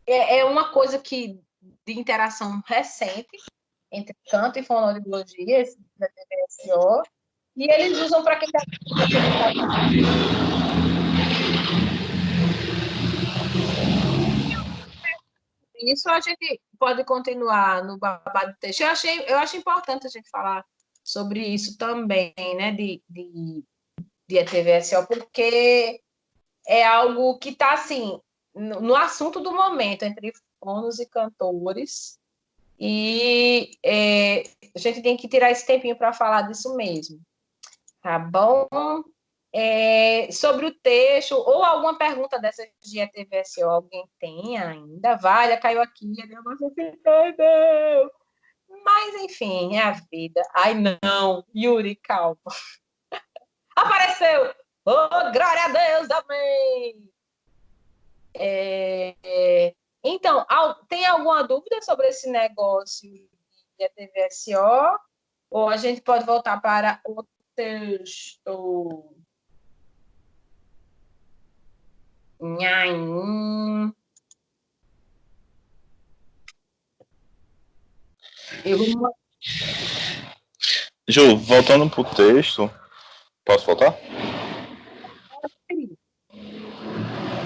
é uma coisa que de interação recente entre canto e fonoaudiologia, esse da TVSO, e eles usam para quem está. Isso a gente pode continuar no babado do texto. Eu acho importante a gente falar sobre isso também, né, de ETVSO, porque é algo que está, assim, no assunto do momento, entre fonos e cantores, e a gente tem que tirar esse tempinho para falar disso mesmo, tá bom? Sobre o texto, ou alguma pergunta dessas de ETVSO, alguém tem ainda? Vale, caiu aqui, você se entendeu. Mas, enfim, é a vida. Ai, não, Yuri, calma. Apareceu! Oh, glória a Deus, amém! Então, tem alguma dúvida sobre esse negócio de TVSO? Ou a gente pode voltar para o texto? Nhaim. Eu vou... Ju, voltando pro texto, posso voltar?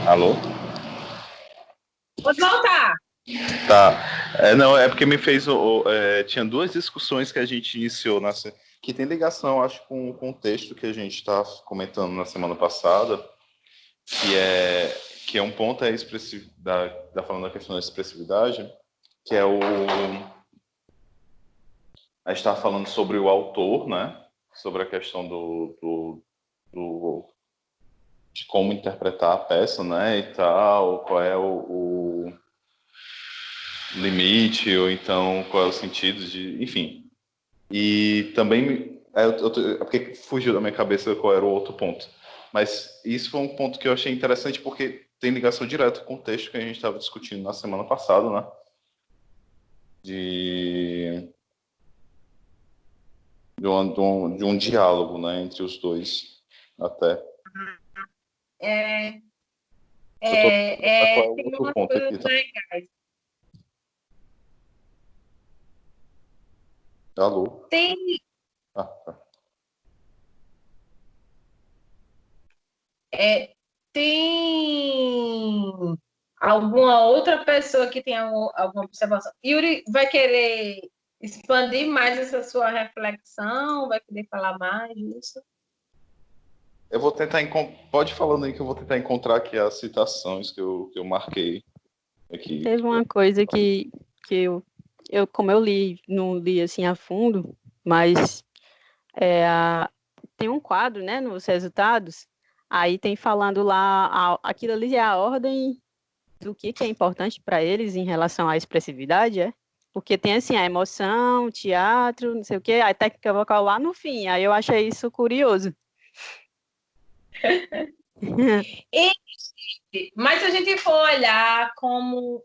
Alô? Pode voltar. Tá. Não, é porque me fez. Tinha duas discussões que a gente iniciou que tem ligação, acho, com o texto que a gente está comentando na semana passada, que é um ponto falando da questão da expressividade, que é o. A gente está falando sobre o autor, né? Sobre a questão de como interpretar a peça, né? E tal, qual é o limite, ou então qual é o sentido de. Enfim. E também. Porque fugiu da minha cabeça qual era o outro ponto. Mas isso foi um ponto que eu achei interessante porque tem ligação direta com o texto que a gente estava discutindo na semana passada, né? De um diálogo, né, entre os dois, até. Eu tô qual é o Tem outro umas ponto coisas aqui, tá? legais. Alô? Tem, Ah, tá. tem alguma outra pessoa que tem alguma observação? Yuri vai querer expandir mais essa sua reflexão? Vai querer falar mais disso? Eu vou tentar pode falando aí que eu vou tentar encontrar aqui as citações que eu marquei aqui. Teve uma coisa que como eu li, não li assim a fundo, mas tem um quadro, né, nos resultados, aí tem falando lá, aquilo ali é a ordem do que é importante para eles em relação à expressividade, é? Porque tem assim, a emoção, teatro, não sei o quê, a técnica vocal lá no fim, aí eu achei isso curioso. Mas se a gente for olhar como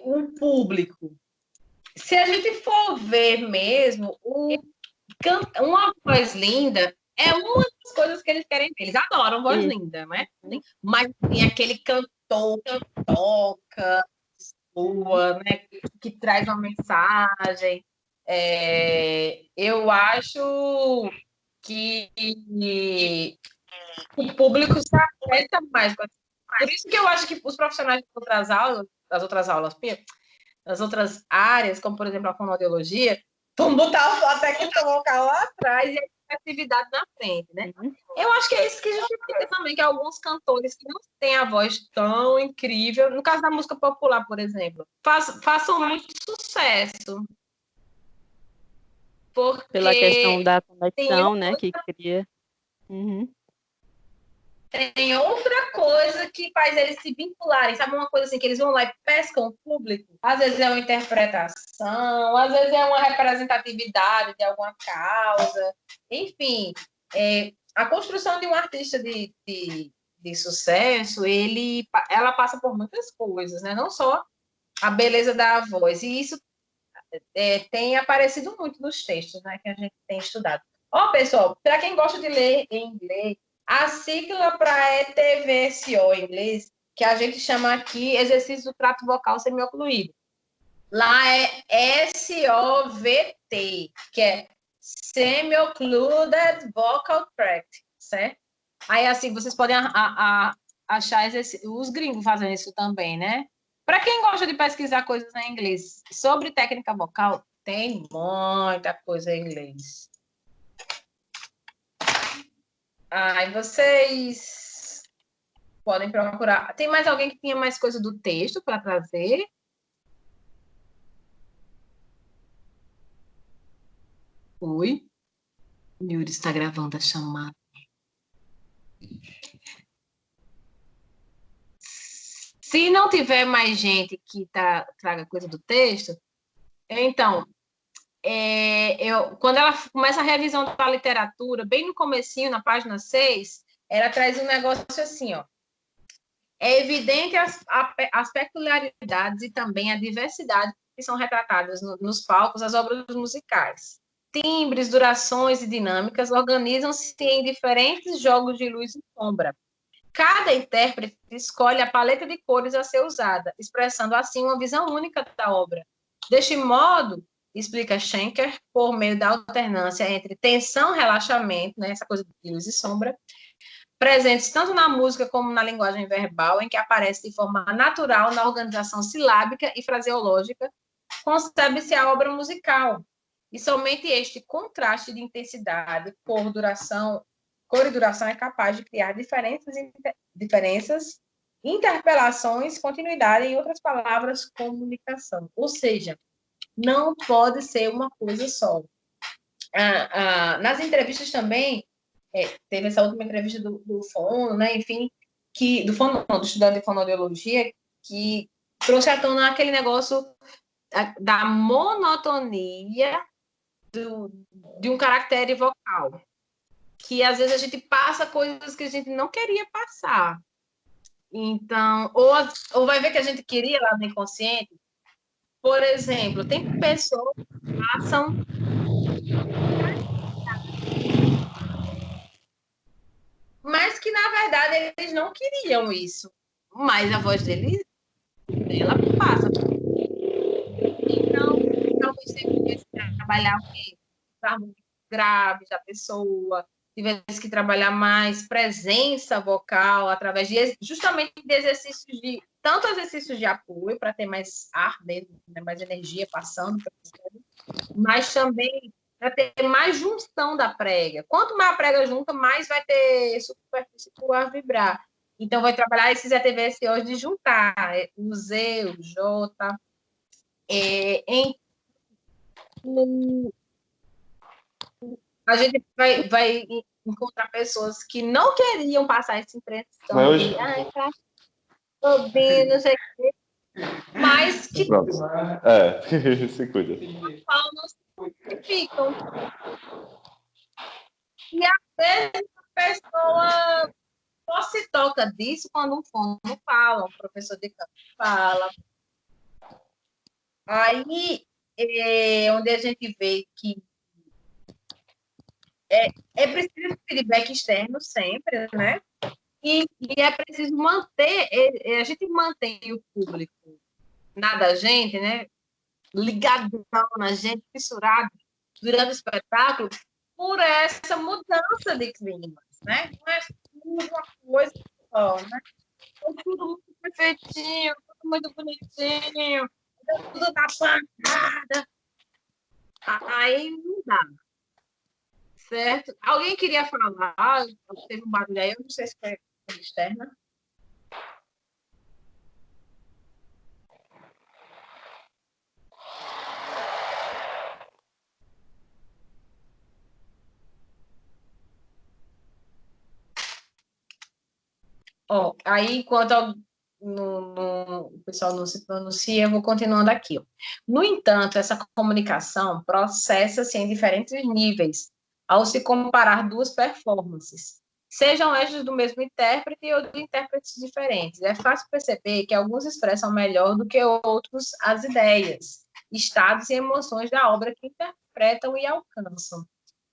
um público, se a gente for ver mesmo, uma voz linda é uma das coisas que eles querem ver. Eles adoram voz linda, né? Mas tem aquele cantor que toca, boa, né? Que traz uma mensagem. Eu acho que o público se afeta mais. Por isso que eu acho que os profissionais das outras áreas, como por exemplo a fonoaudiologia, vão botar a técnica vocal lá atrás e a criatividade na frente, né? Eu acho que é isso que a gente vê também, que alguns cantores que não têm a voz tão incrível, no caso da música popular, por exemplo, façam muito sucesso. Porque pela questão da conexão, né, outra, que cria. Tem outra coisa que faz eles se vincularem, sabe? Uma coisa assim, que eles vão lá e pescam o público. Às vezes é uma interpretação, às vezes é uma representatividade de alguma causa. Enfim, a construção de um artista de sucesso, ela passa por muitas coisas, né? Não só a beleza da voz. E isso tem aparecido muito nos textos, né, que a gente tem estudado. Ó, pessoal, para quem gosta de ler em inglês, A sigla para ETVSO em inglês, que a gente chama aqui exercício do trato vocal semiocluído. Lá é SOVT, que é Semi-Occluded Vocal Tract, certo? Aí, assim, vocês podem achar os gringos fazendo isso também, né? Para quem gosta de pesquisar coisas em inglês sobre técnica vocal, tem muita coisa em inglês. Aí vocês podem procurar. Tem mais alguém que tinha mais coisa do texto para trazer? Oi? O Yuri está gravando a chamada. Se não tiver mais gente que traga coisa do texto, então, quando ela começa a revisão da literatura, bem no comecinho, na página 6, ela traz um negócio assim, ó. É evidente as peculiaridades e também a diversidade que são retratadas nos palcos das obras musicais. Timbres, durações e dinâmicas organizam-se em diferentes jogos de luz e sombra. Cada intérprete escolhe a paleta de cores a ser usada, expressando assim uma visão única da obra. Deste modo, explica Schenker, por meio da alternância entre tensão e relaxamento, né, essa coisa de luz e sombra, presentes tanto na música como na linguagem verbal, em que aparece de forma natural na organização silábica e fraseológica, concebe-se a obra musical. E somente este contraste de intensidade, cor e duração é capaz de criar diferenças, interpelações, continuidade, em outras palavras, comunicação. Ou seja, não pode ser uma coisa só. Nas entrevistas também, teve essa última entrevista do Fono, né? Enfim, do Fono, não, do estudante de fonoaudiologia, que trouxe à tona aquele negócio da monotonia de um caractere vocal, que às vezes a gente passa coisas que a gente não queria passar. Então, ou vai ver que a gente queria lá no inconsciente. Por exemplo, tem pessoas que passam mas que na verdade eles não queriam isso. Mas a voz dela passa. Então, talvez você tivesse que trabalhar o quê? Os harmônicos graves da pessoa, tivesse que trabalhar mais presença vocal através justamente de exercícios tanto exercícios de apoio para ter mais ar dentro, né, mais energia passando, mas também para ter mais junção da prega. Quanto mais a prega junta, mais vai ter superfície para o ar vibrar. Então, vai trabalhar esses ETVs hoje de juntar o Z, o J, a gente vai encontrar pessoas que não queriam passar essa impressão de não sei o quê, mas que se cuida. Não se ficam. E às vezes a pessoa só se toca disso quando um fono fala, um professor de canto fala. Aí onde a gente vê que é preciso feedback externo sempre, né? E é preciso manter, a gente mantém o público da gente, né? Ligadão na gente, fissurado durante o espetáculo, por essa mudança de climas, né? Não é tudo uma coisa só, né? É tudo muito perfeitinho, tudo muito bonitinho, tudo na pancada. Aí não dá. Certo? Alguém queria falar? Teve um barulho aí, eu não sei se foi externa. Aí, enquanto o pessoal não se pronuncia, eu vou continuando aqui. No entanto, essa comunicação processa-se em diferentes níveis ao se comparar duas performances, sejam estas do mesmo intérprete ou de intérpretes diferentes. É fácil perceber que alguns expressam melhor do que outros as ideias, estados e emoções da obra que interpretam e alcançam.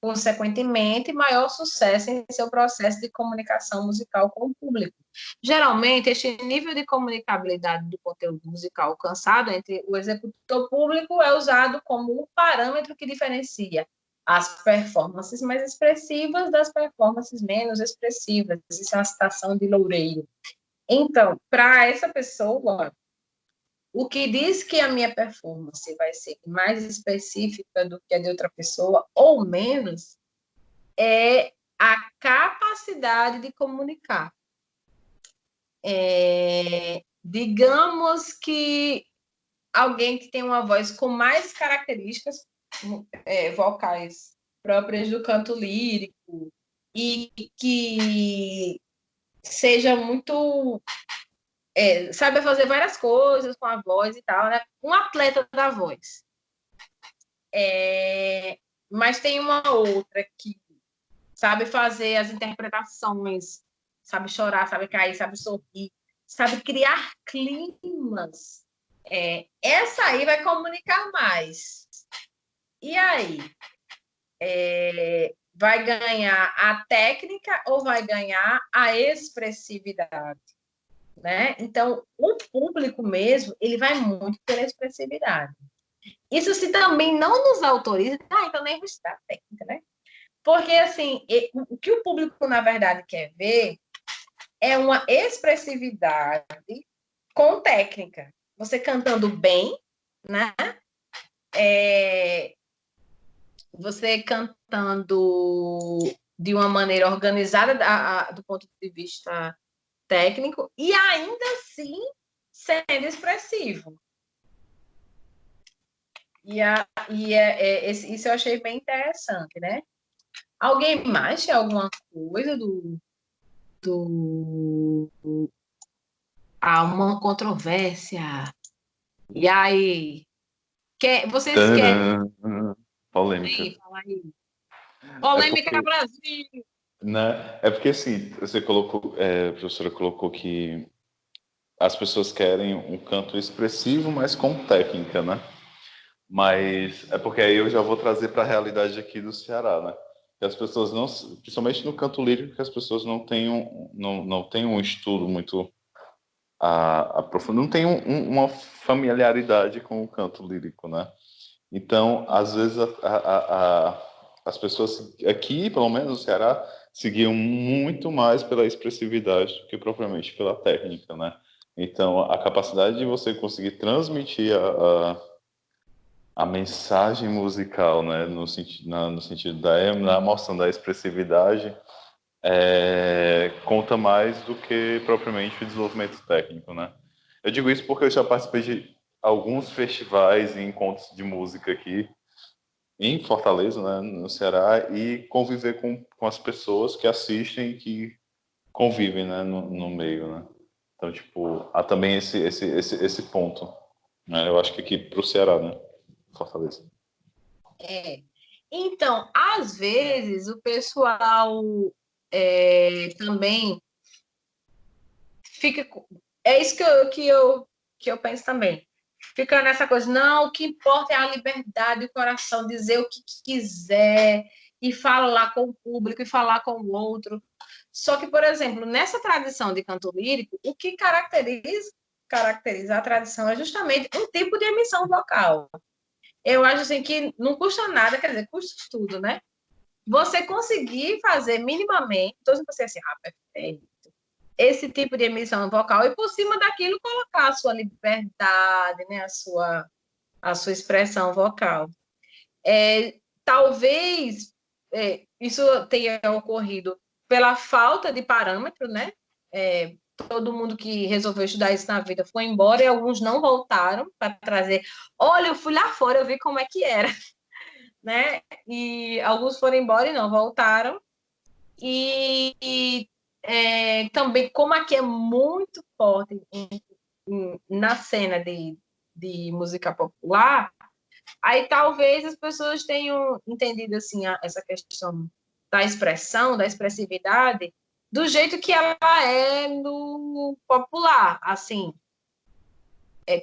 consequentemente, maior sucesso em seu processo de comunicação musical com o público. Geralmente, este nível de comunicabilidade do conteúdo musical alcançado entre o executor público é usado como um parâmetro que diferencia as performances mais expressivas das performances menos expressivas. Isso é uma citação de Loureiro. Então, para essa pessoa, o que diz que a minha performance vai ser mais específica do que a de outra pessoa, ou menos, é a capacidade de comunicar. Digamos que alguém que tem uma voz com mais características vocais próprias do canto lírico e que seja muito... sabe fazer várias coisas com a voz e tal, né? Um atleta da voz. Mas tem uma outra que sabe fazer as interpretações, sabe chorar, sabe cair, sabe sorrir, sabe criar climas. Essa aí vai comunicar mais. E aí? Vai ganhar a técnica ou vai ganhar a expressividade? Né? Então, o público mesmo, ele vai muito pela expressividade. Isso se também não nos autoriza, então nem vou estudar técnica, né? Porque, assim, o que o público, na verdade, quer ver é uma expressividade com técnica. Você cantando bem, né? Você cantando de uma maneira organizada do ponto de vista técnico e ainda assim sendo expressivo. Isso eu achei bem interessante, né? Alguém mais tem alguma coisa uma controvérsia? E aí? Vocês querem? Polêmica. Fala aí. Polêmica Brasil! Né? É porque, assim, a professora colocou que as pessoas querem um canto expressivo, mas com técnica, né? Mas é porque aí eu já vou trazer para a realidade aqui do Ceará, né? Que as pessoas não, principalmente no canto lírico, que as pessoas não têm um estudo muito aprofundo, não têm uma familiaridade com o canto lírico, né? Então, às vezes, as pessoas aqui, pelo menos no Ceará, seguiam muito mais pela expressividade do que propriamente pela técnica, né? Então, a capacidade de você conseguir transmitir a mensagem musical, né, no sentido da emoção, da expressividade, conta mais do que propriamente o desenvolvimento técnico, né? Eu digo isso porque eu já participei de alguns festivais e encontros de música aqui em Fortaleza, né, no Ceará, e conviver com as pessoas que assistem e que convivem, né, no meio, né? Então, tipo, há também esse ponto, né? Eu acho que aqui para o Ceará, né? Fortaleza. Então, às vezes, o pessoal também fica... É isso que eu penso também. Fica nessa coisa, não, o que importa é a liberdade do coração, dizer o que quiser, e falar com o público, e falar com o outro. Só que, por exemplo, nessa tradição de canto lírico, o que caracteriza a tradição é justamente um tipo de emissão vocal. Eu acho assim que não custa nada, quer dizer, custa tudo, né? Você conseguir fazer minimamente, então você assim, perfeito, esse tipo de emissão vocal e por cima daquilo colocar a sua liberdade, né? A sua expressão vocal. Talvez isso tenha ocorrido pela falta de parâmetro, né? Todo mundo que resolveu estudar isso na vida foi embora e alguns não voltaram para trazer. Olha, eu fui lá fora, eu vi como é que era, né? E alguns foram embora e não voltaram. E também, como aqui é muito forte na cena de música popular, aí talvez as pessoas tenham entendido assim essa questão da expressão, da expressividade, do jeito que ela é no popular, assim.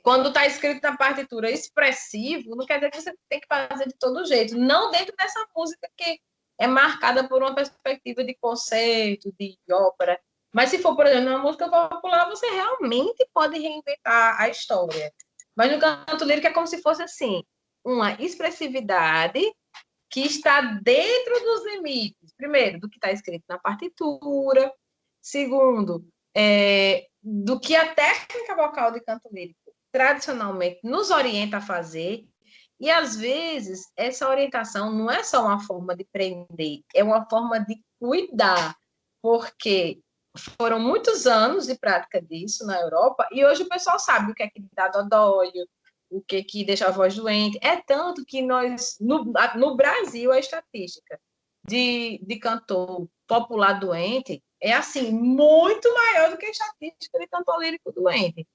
Quando está escrito na partitura expressivo, não quer dizer que você tem que fazer de todo jeito, não dentro dessa música que é marcada por uma perspectiva de conceito, de ópera. Mas se for, por exemplo, uma música popular, você realmente pode reinventar a história. Mas no canto lírico é como se fosse assim, uma expressividade que está dentro dos limites, primeiro, do que está escrito na partitura, segundo, do que a técnica vocal de canto lírico tradicionalmente nos orienta a fazer, e às vezes essa orientação não é só uma forma de prender, é uma forma de cuidar, porque foram muitos anos de prática disso na Europa, e hoje o pessoal sabe o que é que dá dodóio, o que deixa a voz doente. É tanto que nós, no Brasil, a estatística de cantor popular doente é, assim, muito maior do que a estatística de cantor lírico doente.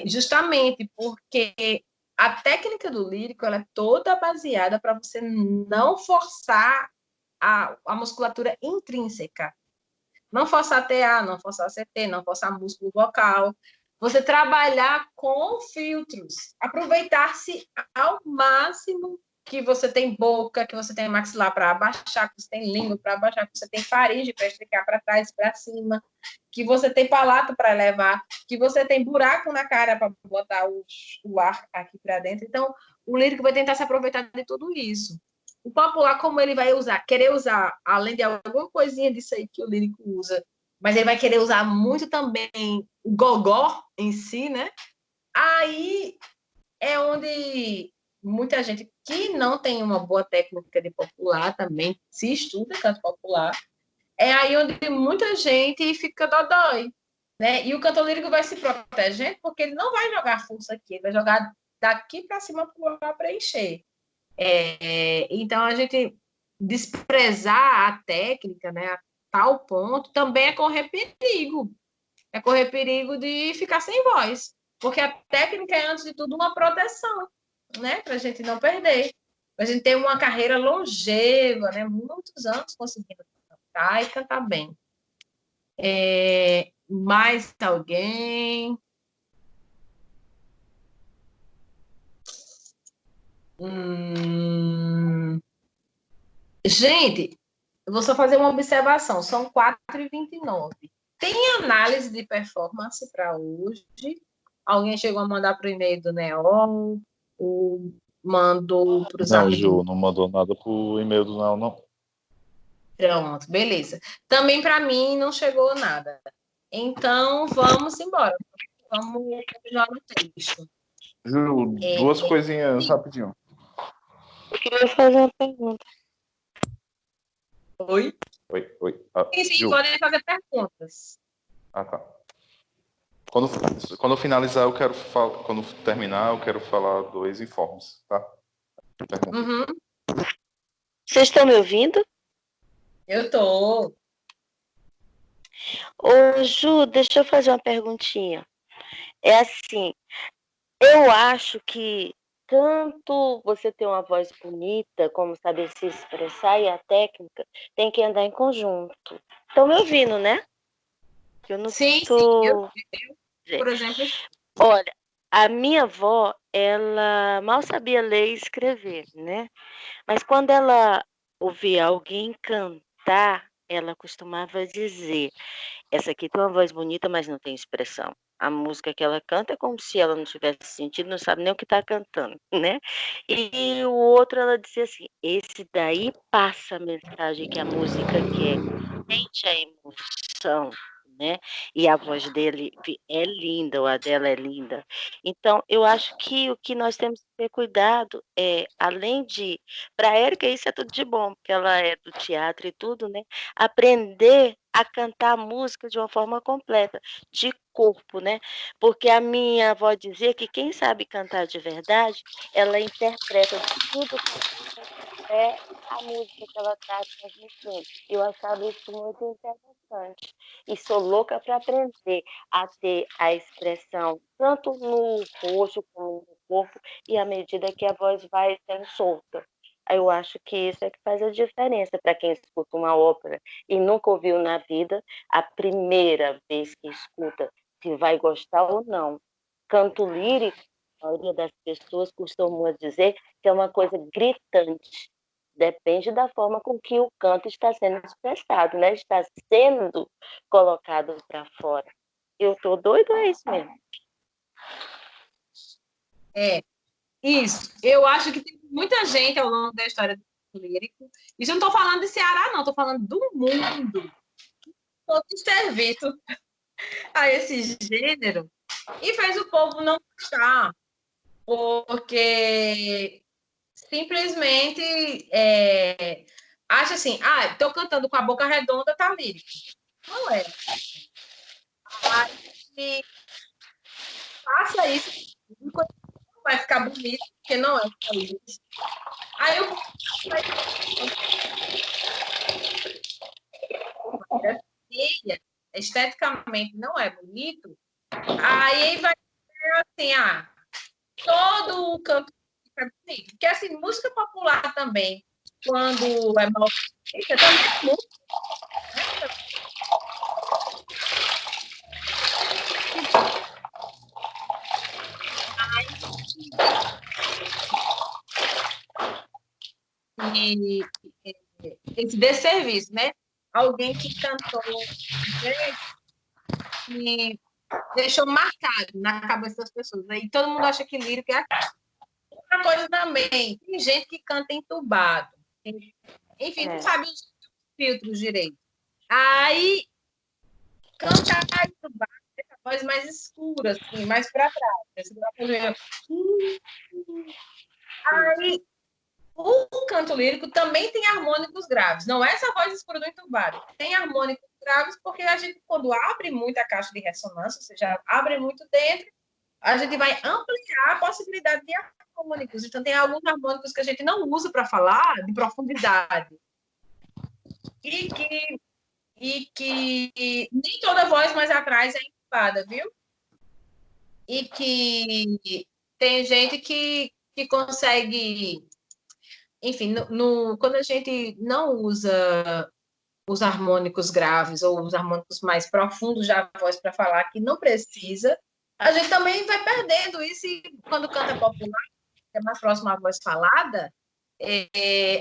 Justamente porque a técnica do lírico ela é toda baseada para você não forçar a musculatura intrínseca. Não forçar TA, não forçar CT, não forçar músculo vocal. Você trabalhar com filtros. Aproveitar-se ao máximo que você tem boca, que você tem maxilar para abaixar, que você tem língua para abaixar, que você tem faringe para esticar para trás, para cima, que você tem palato para levar, que você tem buraco na cara para botar o ar aqui para dentro. Então, o lírico vai tentar se aproveitar de tudo isso. O popular, como ele vai usar, querer usar, além de alguma coisinha disso aí que o lírico usa, mas ele vai querer usar muito também o gogó em si, né? Aí é onde muita gente que não tem uma boa técnica de popular também, se estuda canto popular, é aí onde muita gente fica dodói, né? E o cantor lírico vai se proteger porque ele não vai jogar força aqui, ele vai jogar daqui para cima para preencher. Então, a gente desprezar a técnica, né, a tal ponto, também é correr perigo. É correr perigo de ficar sem voz. Porque a técnica é, antes de tudo, uma proteção, né, para a gente não perder. Para a gente ter uma carreira longeva, né, muitos anos conseguindo cantar e cantar bem. Mais alguém? Gente, eu vou só fazer uma observação. São 4h29. Tem análise de performance para hoje? Alguém chegou a mandar para o e-mail do Neol? Ou mandou para os Não, amigos? Ju, não mandou nada pro e-mail do Nel, não. Pronto, beleza. Também para mim não chegou nada. Então, vamos embora. Vamos continuar no texto. Ju, duas coisinhas rapidinho. Eu queria fazer uma pergunta. Oi? Oi. Sim, Ju. podem fazer perguntas. Tá. Quando finalizar, eu quero falar. Quando terminar, eu quero falar 2 informes, tá? Uhum. Vocês estão me ouvindo? Eu tô. Ô, Ju, deixa eu fazer uma perguntinha. É assim, eu acho que tanto você ter uma voz bonita, como saber se expressar, e a técnica tem que andar em conjunto. Estão me ouvindo, né? Eu não Sim, tô... por exemplo. Olha, a minha avó, ela mal sabia ler e escrever, né? Mas quando ela ouvia alguém cantar, ela costumava dizer: essa aqui tem uma voz bonita, mas não tem expressão. A música que ela canta é como se ela não tivesse sentido, não sabe nem o que está cantando, né? E o outro, ela dizia assim: esse daí passa a mensagem que a música quer, sente a emoção, né? E a voz dele é linda, ou a dela é linda. Então, eu acho que o que nós temos que ter cuidado é, além de... Para a Érica, isso é tudo de bom, porque ela é do teatro e tudo, né? Aprender a cantar a música de uma forma completa, de corpo, né? Porque a minha avó dizia que quem sabe cantar de verdade, ela interpreta tudo é a música que ela está transmitindo. Eu achava isso muito interessante. E sou louca para aprender a ter a expressão tanto no rosto como no corpo, e à medida que a voz vai sendo solta. Eu acho que isso é que faz a diferença para quem escuta uma ópera e nunca ouviu na vida, a primeira vez que escuta, se vai gostar ou não. Canto lírico, a maioria das pessoas costumam dizer que é uma coisa gritante, Depende da forma com que o canto está sendo expressado, né? Está sendo colocado para fora. Eu tô doido, é isso mesmo. É, isso. Eu acho que tem muita gente ao longo da história do lírico. Isso eu não estou falando de Ceará, não, estou falando do mundo. Todo serviço a esse gênero e fez o povo não gostar, porque simplesmente acha assim, estou cantando com a boca redonda, tá lírico. Não é. Aí, faça isso, não vai ficar bonito, porque não é lírico. Aí eu esteticamente não é bonito, aí vai ser assim, todo o canto fica bonito. Porque assim, música popular também, quando é mal feita, também é música, né? E esse desserviço, né? Alguém que cantou e deixou marcado na cabeça das pessoas. Aí todo mundo acha que lírico é outra coisa também. Tem gente que canta entubado. Enfim, não sabe os filtros direito. Aí cantar entubado, essa voz mais escura, assim, mais para trás. Aí o canto lírico também tem harmônicos graves. Não é essa voz escura do entubado. Tem harmônicos graves porque a gente, quando abre muito a caixa de ressonância, ou seja, abre muito dentro, a gente vai ampliar a possibilidade de harmônicos. Então, tem alguns harmônicos que a gente não usa para falar de profundidade. E que nem toda voz mais atrás é entubada, viu? E que tem gente que consegue... Enfim, quando a gente não usa os harmônicos graves ou os harmônicos mais profundos da voz para falar que não precisa, a gente também vai perdendo isso. E quando canta popular, que é mais próximo à voz falada,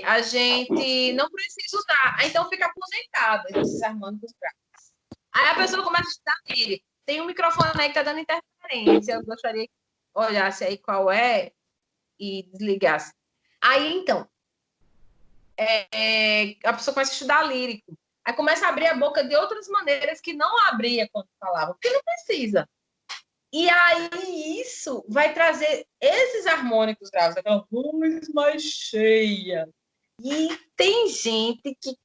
a gente não precisa usar. Então fica aposentado esses harmônicos graves. Aí a pessoa começa a estudar nele. Tem um microfone aí que está dando interferência. Eu gostaria que olhasse aí qual é e desligasse. Aí, então, a pessoa começa a estudar lírico. Aí começa a abrir a boca de outras maneiras que não abria quando falava, porque não precisa. E aí isso vai trazer esses harmônicos graves, aquela voz mais cheia. E tem gente que,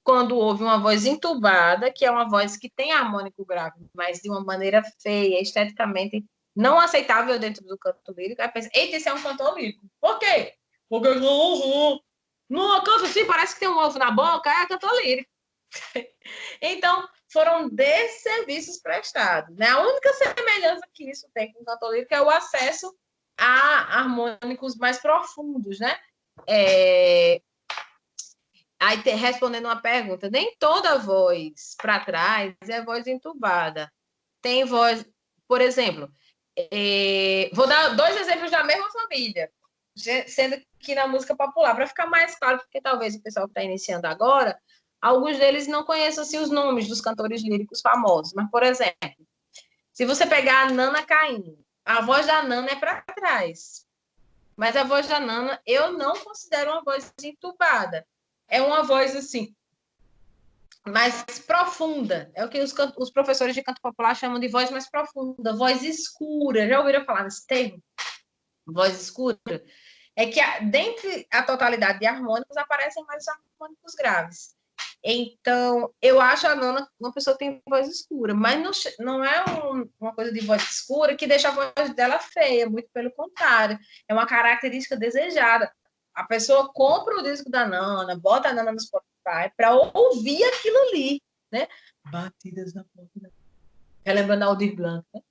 quando ouve uma voz entubada, que é uma voz que tem harmônico grave, mas de uma maneira feia, esteticamente não aceitável dentro do canto lírico, aí pensa, eita, esse é um cantor lírico. Por quê? Porque não canto assim, parece que tem um ovo na boca, é cantor lírico. Então, foram desserviços prestados. Né? A única semelhança que isso tem com o cantor lírico é o acesso a harmônicos mais profundos, né? Aí, respondendo uma pergunta, nem toda voz para trás é voz entubada. Tem voz, por exemplo, vou dar 2 exemplos da mesma família, sendo que na música popular, para ficar mais claro, porque talvez o pessoal que está iniciando agora, alguns deles não conheçam assim, os nomes dos cantores líricos famosos. Mas, por exemplo, se você pegar a Nana Caymmi, a voz da Nana é para trás. Mas a voz da Nana eu não considero uma voz entubada. É uma voz assim, mais profunda. É o que os professores de canto popular chamam de voz mais profunda, voz escura. Já ouviram falar nesse termo? Voz escura? É que dentre a totalidade de harmônicos aparecem mais harmônicos graves. Então, eu acho a Nana uma pessoa que tem voz escura, mas não é uma coisa de voz escura que deixa a voz dela feia, muito pelo contrário. É uma característica desejada. A pessoa compra o disco da Nana, bota a Nana no Spotify para ouvir aquilo ali, né? Batidas na porta. Relembrando a Aldir Blanc, né?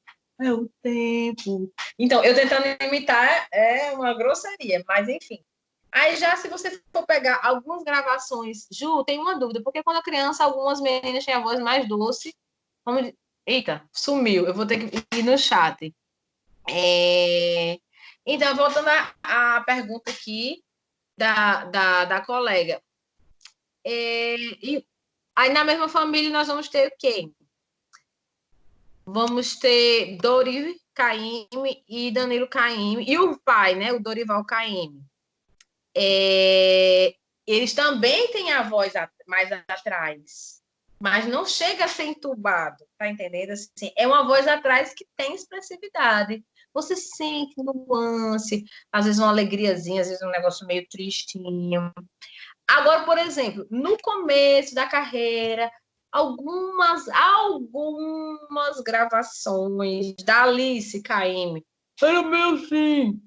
É o tempo. Então, eu tentando imitar é uma grosseria, mas enfim. Aí já se você for pegar algumas gravações, Ju, tem uma dúvida, porque quando eu criança, algumas meninas tinham a voz mais doce. Eita, sumiu, eu vou ter que ir no chat. Então, voltando à pergunta aqui, da colega. E aí, na mesma família, nós vamos ter o quê? Vamos ter Dori Caymmi e Danilo Caymmi, e o pai, né, o Dorival Caymmi. Eles também têm a voz mais atrás, mas não chega a ser entubado, tá entendendo? Assim, é uma voz atrás que tem expressividade. Você sente nuance, às vezes uma alegriazinha, às vezes um negócio meio tristinho. Agora, por exemplo, no começo da carreira, algumas gravações da Alice Caymmi era meio assim.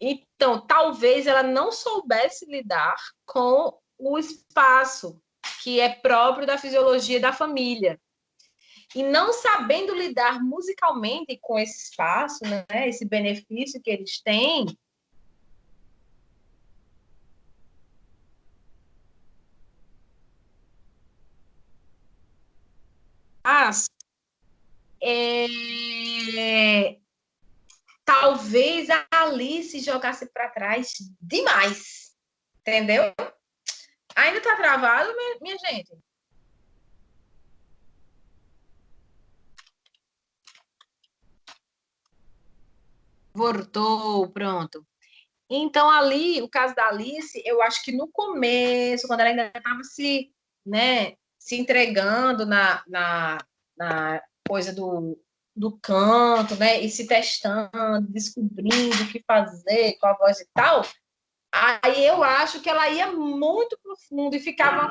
Então, talvez ela não soubesse lidar com o espaço que é próprio da fisiologia da família. E não sabendo lidar musicalmente com esse espaço, né, esse benefício que eles têm, talvez a Alice jogasse para trás demais, entendeu? Ainda está travado, minha gente? Voltou, pronto. Então, ali, o caso da Alice, eu acho que no começo, quando ela ainda estava se entregando na coisa do canto, né, e se testando, descobrindo o que fazer com a voz e tal, aí eu acho que ela ia muito profundo e ficava...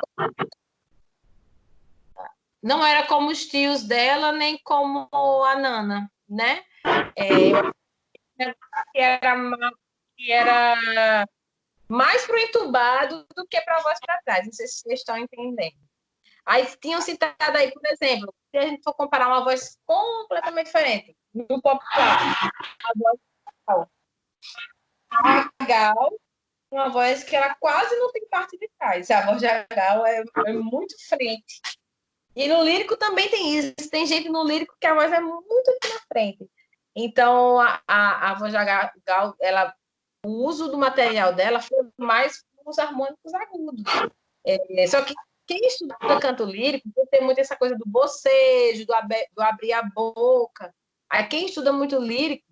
Não era como os tios dela, nem como a Nana, né? Que era mais para o entubado do que para a voz para trás. Não sei se vocês estão entendendo. Aí tinham citado aí, por exemplo, se a gente for comparar uma voz completamente diferente, no popular, a voz a Gal, uma voz que ela quase não tem parte de trás. A voz da Gal é muito frente. E no lírico também tem isso. Tem gente no lírico que a voz é muito aqui na frente. Então, a voz da Gal, o uso do material dela foi mais os harmônicos agudos. Só que quem estuda canto lírico tem muito essa coisa do bocejo, do abrir a boca. Aí quem estuda muito lírico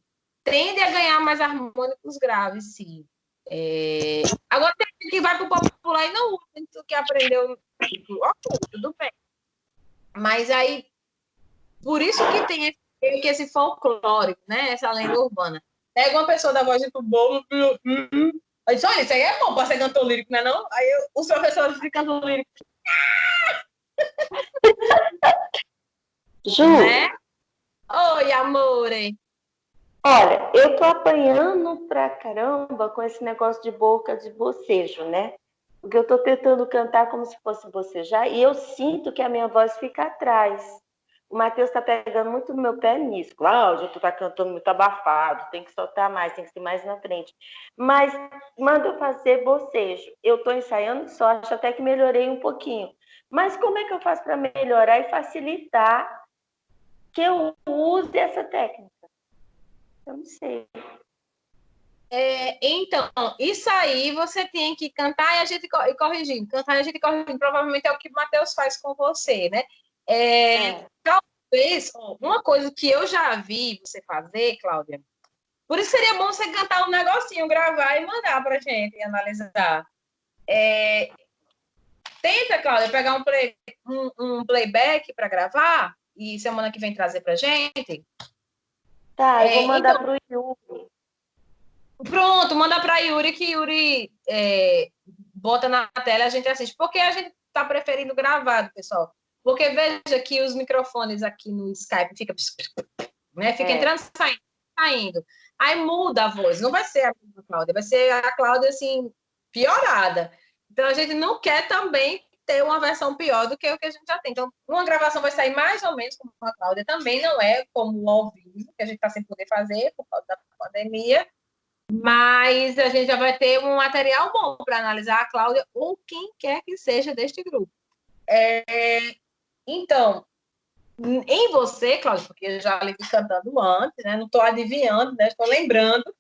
tende a ganhar mais harmônicos graves, sim. Agora tem gente que vai para o popular e não usa o que aprendeu. Ok, tudo bem. Mas aí, por isso que tem esse folclórico, né? Essa lenda urbana. Pega uma pessoa da voz de tubo, aí diz, olha, isso aí é bom para ser cantor lírico, não é não? Aí os professores de canto lírico... Ju, né? Oi, amore. Olha, eu tô apanhando pra caramba com esse negócio de boca de bocejo, né? Porque eu tô tentando cantar como se fosse bocejar e eu sinto que a minha voz fica atrás. O Matheus tá pegando muito no meu pé nisso. Cláudia, tu tá cantando muito abafado, tem que soltar mais, tem que ser mais na frente. Mas manda eu fazer bocejo. Eu tô ensaiando só, acho até que melhorei um pouquinho. Mas como é que eu faço para melhorar e facilitar que eu use essa técnica? Eu não sei. Então, isso aí você tem que cantar e a gente corrigindo. Cantar e a gente corrigindo. Provavelmente é o que o Matheus faz com você, né? Talvez, uma coisa que eu já vi você fazer, Cláudia, por isso seria bom você cantar um negocinho, gravar e mandar pra gente analisar. Tenta, Cláudia, pegar um playback para gravar e semana que vem trazer pra gente. Tá, eu vou mandar pro Yuri. Pronto, manda para Yuri, que Yuri bota na tela e a gente assiste. Porque a gente está preferindo gravado, pessoal. Porque veja que os microfones aqui no Skype fica entrando e saindo. Aí muda a voz. Não vai ser a mesma Cláudia, vai ser a Cláudia assim, piorada. Então a gente não quer também ter uma versão pior do que o que a gente já tem. Então, uma gravação vai sair mais ou menos como a Cláudia. Também não é como o ao vivo, que a gente está sem poder fazer por causa da pandemia. Mas a gente já vai ter um material bom para analisar a Cláudia ou quem quer que seja deste grupo. Então, em você, Cláudia, porque eu já lhe vi cantando antes, né? Não estou adivinhando, né? Estou lembrando.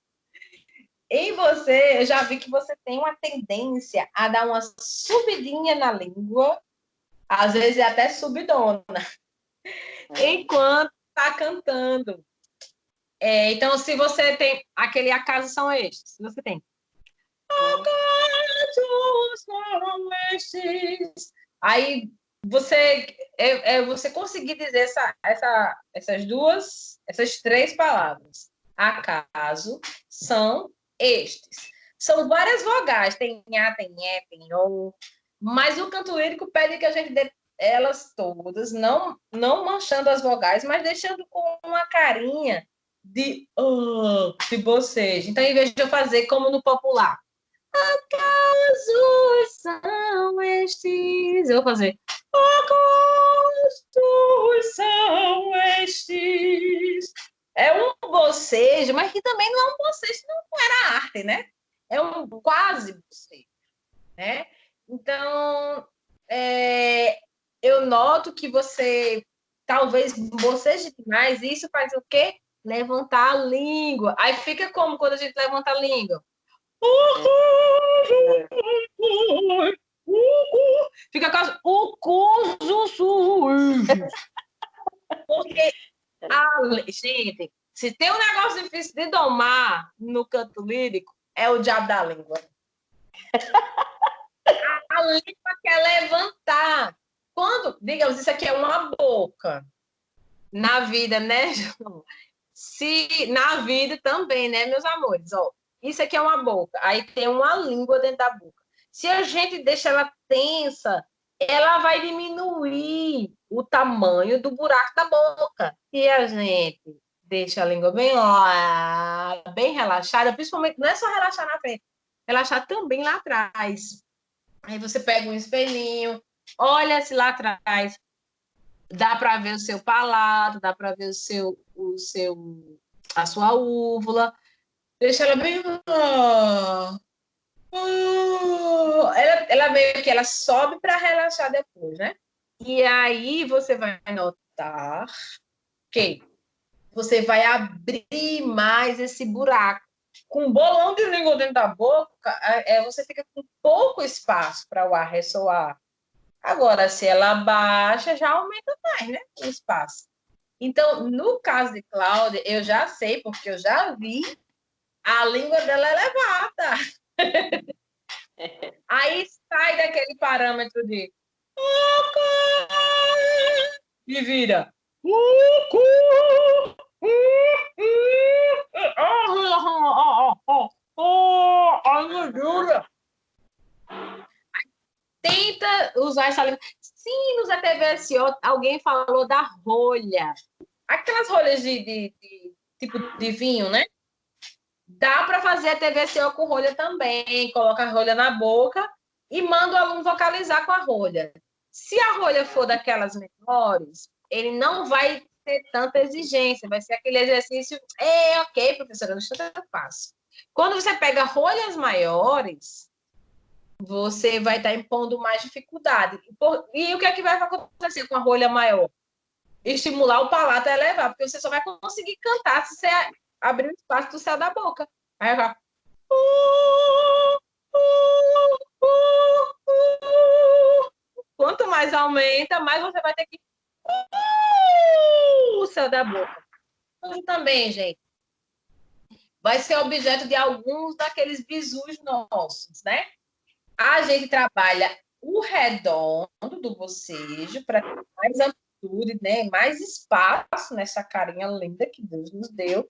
em você, eu já vi que você tem uma tendência a dar uma subidinha na língua, às vezes até subidona, enquanto está cantando. Então, se você tem aquele acaso são estes, se você tem acasos são estes, aí você conseguir dizer essas três palavras. Acaso são estes. São várias vogais, tem nhá, tem nhé, tem o, mas o canto lírico pede que a gente dê elas todas, não manchando as vogais, mas deixando com uma carinha de bocejo. Então, em vez de eu fazer como no popular, acasos são estes, eu vou fazer acasos são estes. É um bocejo, mas que também não é um bocejo, não era arte, né? É um quase bocejo, né? Então, eu noto que você talvez boceje demais, e isso faz o quê? Levantar a língua. Aí fica como quando a gente levanta a língua? Fica quase o cuso. Porque, gente, se tem um negócio difícil de domar no canto lírico, é o diabo da língua. A língua quer levantar. Quando, digamos, isso aqui é uma boca. Na vida, né, João? Se na vida também, né, meus amores? Ó, isso aqui é uma boca. Aí tem uma língua dentro da boca. Se a gente deixa ela tensa, ela vai diminuir o tamanho do buraco da boca. E a gente deixa a língua bem relaxada, principalmente, não é só relaxar na frente, relaxar também lá atrás. Aí você pega um espelhinho, olha se lá atrás dá para ver o seu palato, dá para ver a sua úvula. Deixa ela bem. Ela meio que ela sobe para relaxar depois, né? E aí você vai notar que você vai abrir mais esse buraco. Com um bolão de língua dentro da boca, você fica com pouco espaço para o ar ressoar. Agora, se ela baixa, já aumenta mais, né? O espaço. Então, no caso de Cláudia, eu já sei, porque eu já vi, a língua dela é elevada. Aí sai daquele parâmetro de e vira. Tenta usar essa língua. Sim, nos ATVSO, alguém falou da rolha. Aquelas rolhas de tipo de vinho, né? Dá para fazer a TVCO com rolha também. Coloca a rolha na boca e manda o aluno vocalizar com a rolha. Se a rolha for daquelas menores, ele não vai ter tanta exigência. Vai ser aquele exercício, ok, professora, deixa eu faço. Quando você pega rolhas maiores, você vai estar impondo mais dificuldade. E o que é que vai acontecer com a rolha maior? Estimular o palato a elevar, porque você só vai conseguir cantar se você abrir o espaço do céu da boca. Aí vai. Quanto mais aumenta, mais você vai ter que o céu da boca. E também, gente, vai ser objeto de alguns daqueles bizus nossos, né? A gente trabalha o redondo do bocejo para ter mais amplitude, né? Mais espaço nessa carinha linda que Deus nos deu.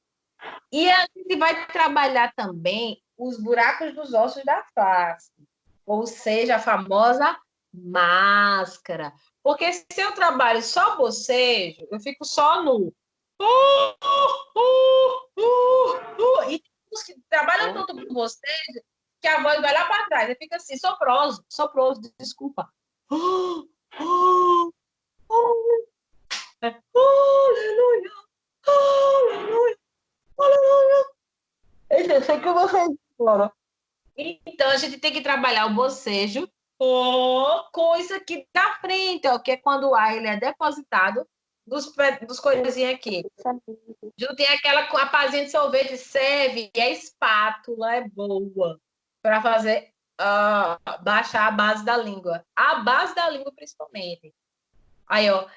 E a gente vai trabalhar também os buracos dos ossos da face, ou seja, a famosa máscara. Porque se eu trabalho só bocejo, eu fico só no. E os que trabalham tanto com bocejo, que a voz vai lá para trás, e fica assim, soproso, desculpa. Aleluia, aleluia. Eu sei que você fora. Então, a gente tem que trabalhar o bocejo com isso aqui da frente, ó, que é quando o ar ele é depositado dos coisinhas aqui. Ju tem aquela com a pazinha de sorvete, serve, e a espátula é boa para fazer baixar a base da língua. A base da língua, principalmente. Aí, ó,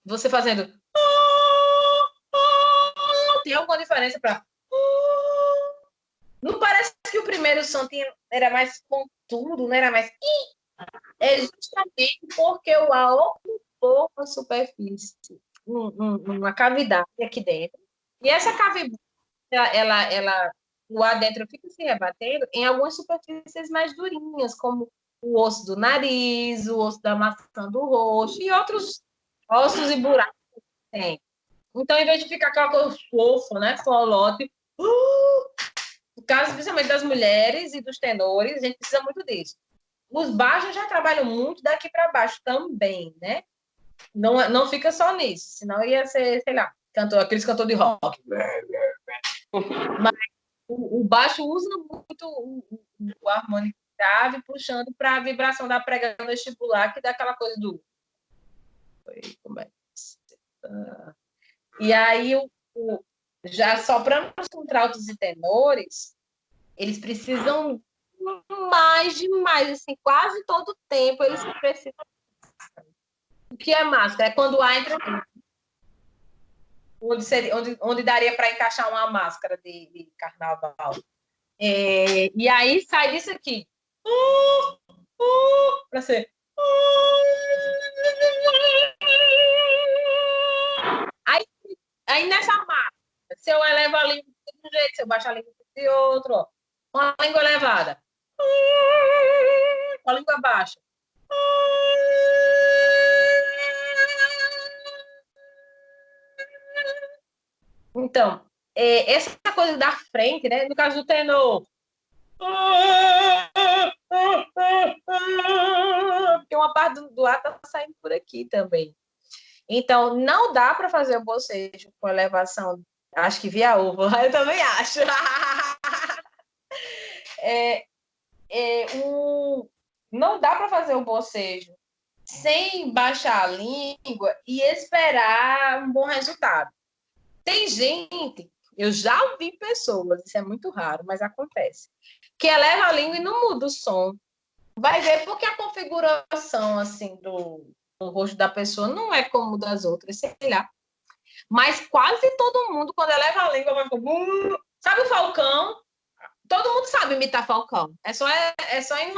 você fazendo. Tem alguma diferença para. Não parece que o primeiro som era mais contudo, não era mais. É justamente porque o A ocupou uma superfície, uma cavidade aqui dentro. E essa cavidade, o A dentro fica se rebatendo em algumas superfícies mais durinhas, como o osso do nariz, o osso da maçã do rosto e outros ossos e buracos que tem. Então, em vez de ficar aquela coisa fofa, né, folote, no caso, principalmente das mulheres e dos tenores, a gente precisa muito disso. Os baixos já trabalham muito daqui para baixo também, né? Não fica só nisso, senão ia ser, sei lá, aqueles cantores de rock. Mas o baixo usa muito o harmônico grave, puxando para a vibração da prega vestibular, que dá aquela coisa do. E aí, já só para os contraltos e tenores, eles precisam mais demais, assim, quase todo tempo eles precisam. O que é máscara? É quando há entra onde daria para encaixar uma máscara de carnaval. E aí sai disso aqui. Para ser. Aí nessa máscara, se eu elevo a língua de um jeito, se eu baixo a língua de outro, ó, com a língua elevada, com a língua baixa. Então, essa coisa da frente, né? No caso do tenor. Porque uma parte do ar está saindo por aqui também. Então, não dá para fazer o bocejo com elevação, acho que via uva, eu também acho. Não dá para fazer o bocejo sem baixar a língua e esperar um bom resultado. Tem gente, eu já ouvi pessoas, isso é muito raro, mas acontece, que eleva a língua e não muda o som. Vai ver porque a configuração assim do rosto da pessoa não é como das outras, sei lá. Mas quase todo mundo, quando eleva a língua, vai ficar... Sabe o Falcão? Todo mundo sabe imitar Falcão. É só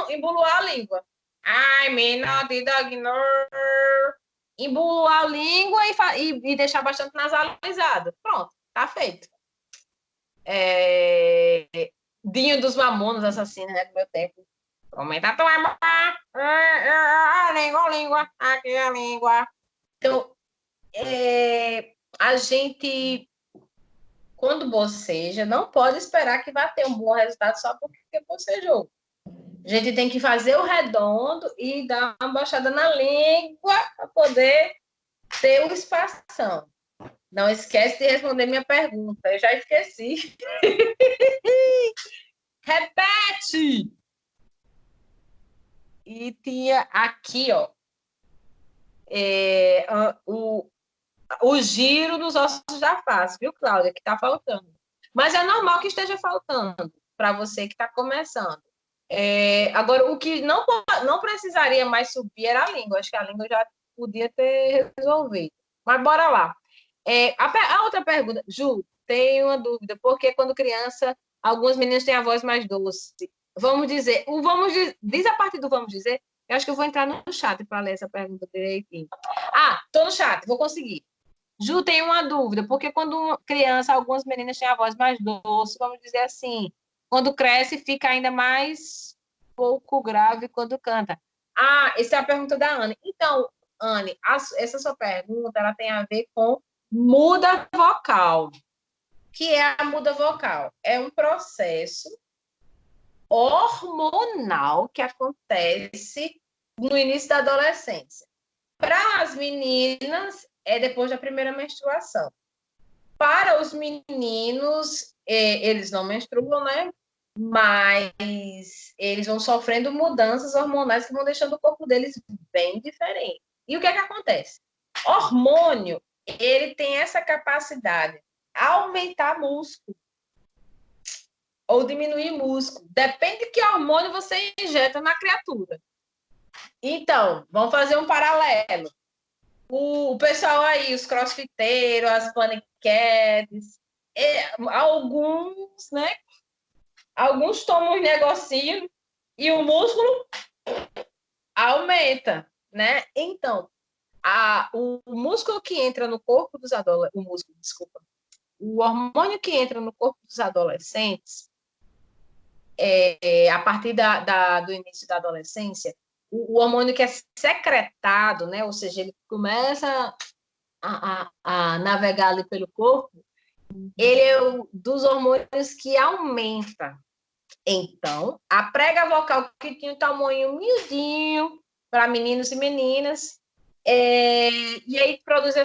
embuluar a língua. Ai, menor de dogner. Embuluar a língua e deixar bastante nasalizado. Pronto, tá feito. Dinho dos Mamonas Assassinos, né, do meu tempo. Aumenta a tua língua, aqui a língua. Então, a gente, quando boceja, não pode esperar que vá ter um bom resultado só porque bocejou. A gente tem que fazer o redondo e dar uma baixada na língua para poder ter o espação. Não esquece de responder minha pergunta. Eu já esqueci. Repete! E tinha aqui, ó, o giro dos ossos da face, viu, Cláudia, que está faltando. Mas é normal que esteja faltando para você que está começando. Agora, o que não precisaria mais subir era a língua. Acho que a língua já podia ter resolvido. Mas bora lá. A outra pergunta, Ju, tenho uma dúvida. Porque quando criança, algumas meninas têm a voz mais doce. Vamos dizer, diz a partir do vamos dizer. Eu acho que eu vou entrar no chat para ler essa pergunta direitinho. Tô no chat, vou conseguir. Ju, tem uma dúvida, porque quando criança, algumas meninas têm a voz mais doce, vamos dizer assim, quando cresce, fica ainda mais pouco grave quando canta. Essa é a pergunta da Anne. Então, Anne, essa sua pergunta, ela tem a ver com muda vocal. O que é a muda vocal? É um processo hormonal que acontece no início da adolescência. Para as meninas, é depois da primeira menstruação. Para os meninos, eles não menstruam, né? Mas eles vão sofrendo mudanças hormonais que vão deixando o corpo deles bem diferente. E o que é que acontece? Hormônio ele tem essa capacidade de aumentar músculo ou diminuir músculo. Depende de que hormônio você injeta na criatura. Então, vamos fazer um paralelo. O pessoal aí, os crossfiteiros, as paniquetes, alguns, né? Alguns tomam um negocinho e o músculo aumenta, né? Então, o músculo que entra no corpo dos adolescentes, o hormônio que entra no corpo dos adolescentes, a partir do início da adolescência, o hormônio que é secretado, né? Ou seja, ele começa a navegar ali pelo corpo, ele é dos hormônios que aumenta. Então, a prega vocal que tinha um tamanho miudinho para meninos e meninas, e aí produz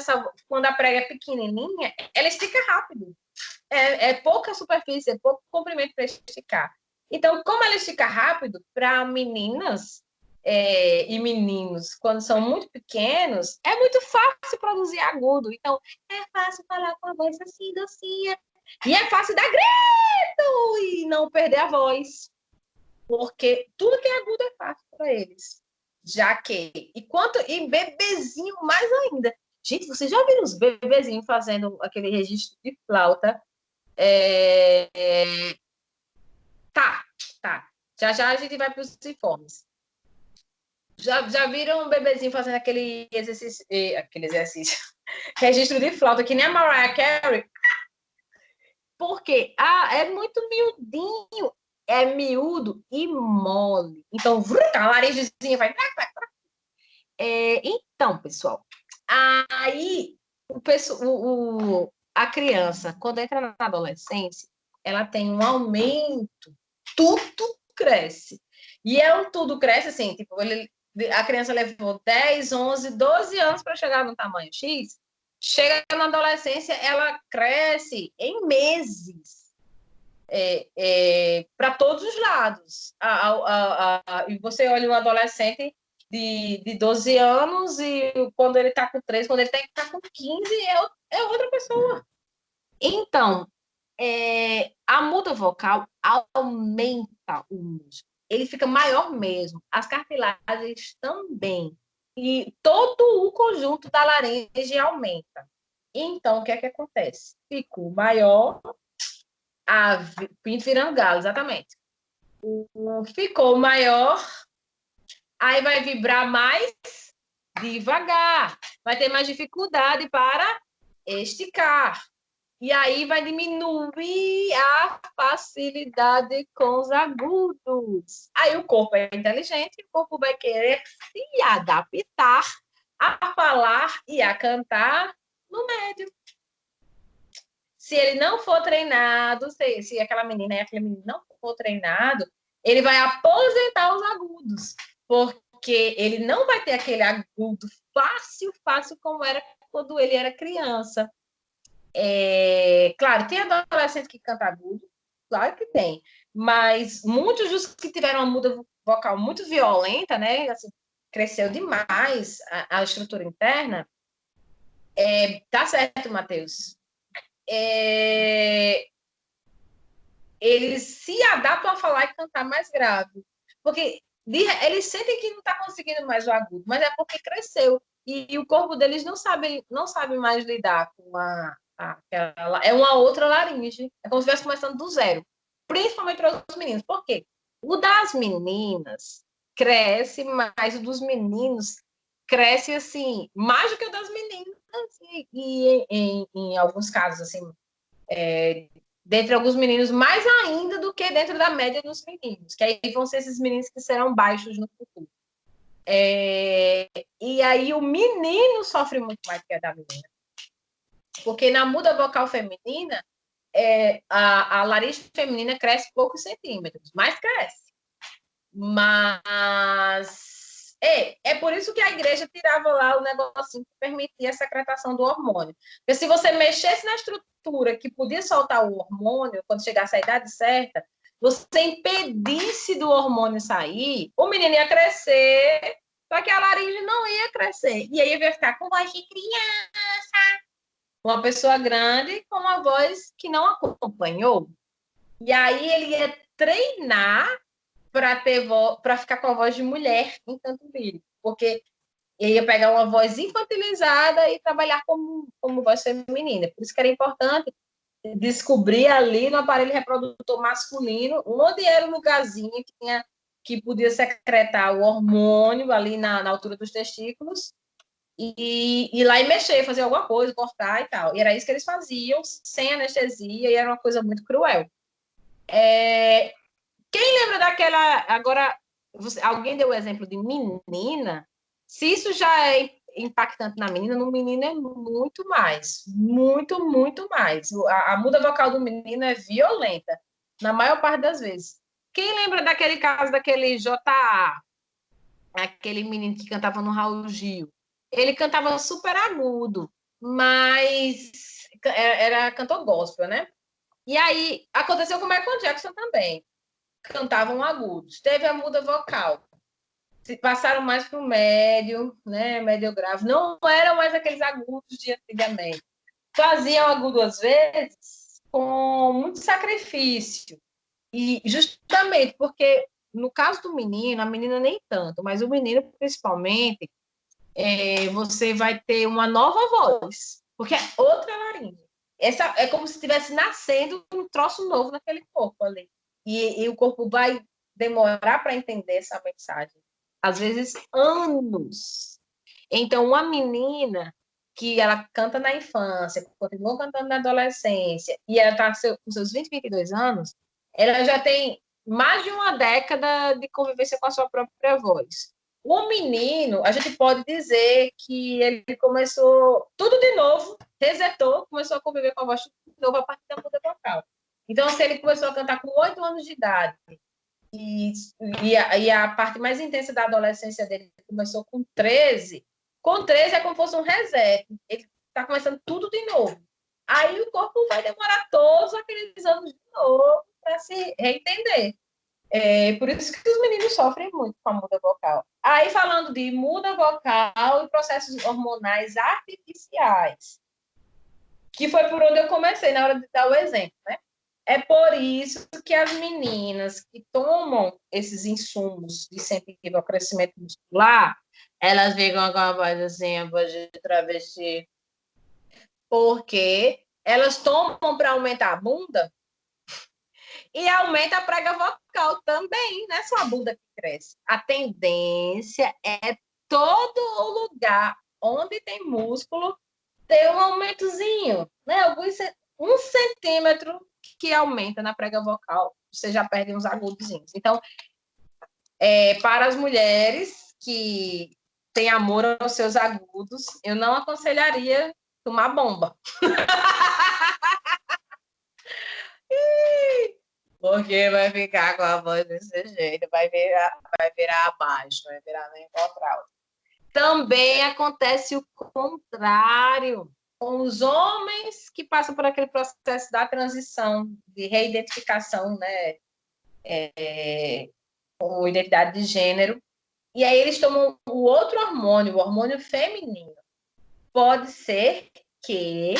quando a prega é pequenininha, ela estica rápido. É pouca superfície, é pouco comprimento para esticar. Então, como ela estica rápido, para meninas e meninos, quando são muito pequenos, é muito fácil produzir agudo. Então, é fácil falar com a voz assim, docinha. E é fácil dar grito e não perder a voz. Porque tudo que é agudo é fácil para eles. Já que... E bebezinho mais ainda. Gente, vocês já viram os bebezinhos fazendo aquele registro de flauta? Tá. Já a gente vai para os informes. Já viram um bebezinho fazendo aquele exercício, registro de flauta, que nem a Mariah Carey? Porque é muito miudinho, é miúdo e mole. Então, a laringezinha vai... Então, pessoal, aí a criança, quando entra na adolescência, ela tem um aumento, tudo cresce. E tudo cresce assim, tipo, a criança levou 10, 11, 12 anos para chegar no tamanho X, chega na adolescência, ela cresce em meses, para todos os lados. E você olha o adolescente de 12 anos e quando ele está com 13, quando ele está com 15, é outra pessoa. Então, a muda vocal aumenta o músculo. Ele fica maior mesmo. As cartilagens também. E todo o conjunto da laringe aumenta. Então, o que é que acontece? Ficou maior, pinto virando galo, exatamente. Ficou maior, aí vai vibrar mais devagar. Vai ter mais dificuldade para esticar. E aí vai diminuir a facilidade com os agudos. Aí o corpo é inteligente, o corpo vai querer se adaptar a falar e a cantar no médio. Se ele não for treinado, se aquela menina e aquele menino não for treinado, ele vai aposentar os agudos, porque ele não vai ter aquele agudo fácil como era quando ele era criança. Claro, tem adolescente que canta agudo, claro que tem, mas muitos dos que tiveram uma muda vocal muito violenta, né, assim, cresceu demais a estrutura interna, tá certo, Matheus, eles se adaptam a falar e cantar mais grave, porque eles sentem que não está conseguindo mais o agudo, mas é porque cresceu, e o corpo deles não sabe mais lidar com é uma outra laringe. É como se estivesse começando do zero. Principalmente para os meninos. Por quê? O das meninas cresce, mas o dos meninos cresce, assim, mais do que o das meninas. E em alguns casos, assim, dentre alguns meninos, mais ainda do que dentro da média dos meninos. Que aí vão ser esses meninos que serão baixos no futuro. E aí o menino sofre muito mais que a da menina. Porque na muda vocal feminina, a laringe feminina cresce poucos centímetros, mas cresce. Mas é por isso que a igreja tirava lá o negocinho que permitia a secretação do hormônio. Porque se você mexesse na estrutura que podia soltar o hormônio, quando chegasse à idade certa, você impedisse do hormônio sair, o menino ia crescer, só que a laringe não ia crescer. E aí ia ficar com voz de criança. uma pessoa grande com uma voz que não acompanhou. E aí ele ia treinar para ficar com a voz de mulher em canto lírico, porque ele ia pegar uma voz infantilizada e trabalhar como voz feminina. Por isso que era importante descobrir ali no aparelho reprodutor masculino onde era o lugarzinho que podia secretar o hormônio ali na altura dos testículos e ir lá e mexer, fazer alguma coisa, cortar e tal. E era isso que eles faziam, sem anestesia, e era uma coisa muito cruel. Quem lembra daquela... Agora, alguém deu o exemplo de menina. Se isso já é impactante na menina, no menino é muito mais. Muito, muito mais. A muda vocal do menino é violenta, na maior parte das vezes. Quem lembra daquele caso daquele J.A., aquele menino que cantava no Raul Gil? Ele cantava super agudo, mas era cantor gospel, né? E aí, aconteceu com o Michael Jackson também. Cantavam agudos. Teve a muda vocal. Passaram mais para o médio, né? Médio grave. Não eram mais aqueles agudos de antigamente. Faziam agudo, às vezes, com muito sacrifício. E justamente porque, no caso do menino, a menina nem tanto, mas o menino, principalmente, você vai ter uma nova voz, porque é outra laringe. Essa é como se estivesse nascendo um troço novo naquele corpo ali. E o corpo vai demorar para entender essa mensagem. Às vezes, anos. Então, uma menina que ela canta na infância, continua cantando na adolescência, e ela está com seus 20, 22 anos, ela já tem mais de uma década de convivência com a sua própria voz. O menino, a gente pode dizer que ele começou tudo de novo, resetou, começou a conviver com a voz de novo a partir da muda vocal. Então, se ele começou a cantar com 8 anos de idade, e a parte mais intensa da adolescência dele começou com 13 é como se fosse um reset. Ele está começando tudo de novo. Aí o corpo vai demorar todos aqueles anos de novo para se reentender. Por isso que os meninos sofrem muito com a muda vocal. Aí, falando de muda vocal e processos hormonais artificiais, que foi por onde eu comecei na hora de dar o exemplo, né? É por isso que as meninas que tomam esses insumos de incentivo ao crescimento muscular, elas ficam com a voz assim, a voz de travesti, porque elas tomam para aumentar a bunda e aumenta a prega vocal também, não é só a bunda que cresce. A tendência é todo o lugar onde tem músculo ter um aumentozinho, né? Alguns 1 centímetro que aumenta na prega vocal, você já perde uns agudozinhos. Então, para as mulheres que têm amor aos seus agudos, eu não aconselharia tomar bomba. Porque vai ficar com a voz desse jeito, vai virar abaixo, vai virar nem contralto. Também acontece o contrário com os homens que passam por aquele processo da transição, de reidentificação, né, com identidade de gênero, e aí eles tomam o outro hormônio, o hormônio feminino. Pode ser que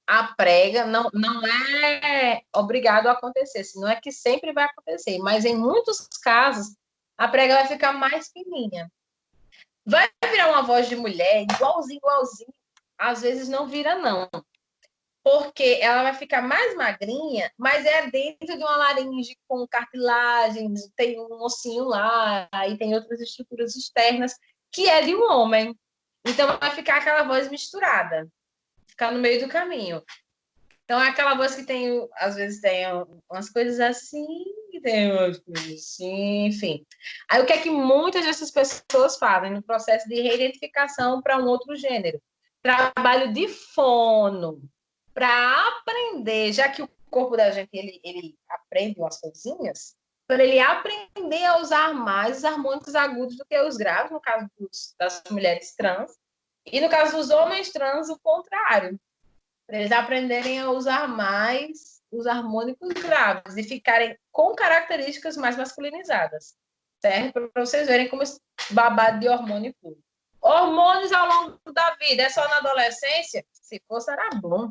a prega não é obrigado a acontecer, não é que sempre vai acontecer, mas em muitos casos a prega vai ficar mais fininha. Vai virar uma voz de mulher, igualzinho, às vezes não vira, não. Porque ela vai ficar mais magrinha, mas é dentro de uma laringe com cartilagens, tem um ossinho lá, e tem outras estruturas externas, que é de um homem. Então vai ficar aquela voz misturada, ficar no meio do caminho. Então é aquela voz que tem, às vezes tem umas coisas assim, tem umas coisas assim, enfim. Aí o que é que muitas dessas pessoas fazem no processo de reidentificação para um outro gênero? Trabalho de fono, para aprender, já que o corpo da gente ele aprende umas coisinhas, para ele aprender a usar mais os harmônicos agudos do que os graves, no caso das mulheres trans, e no caso dos homens trans, o contrário. Para eles aprenderem a usar mais os harmônicos graves e ficarem com características mais masculinizadas, certo? Para vocês verem como esse babado de hormônio flui. Hormônios ao longo da vida, é só na adolescência? Se fosse, era bom.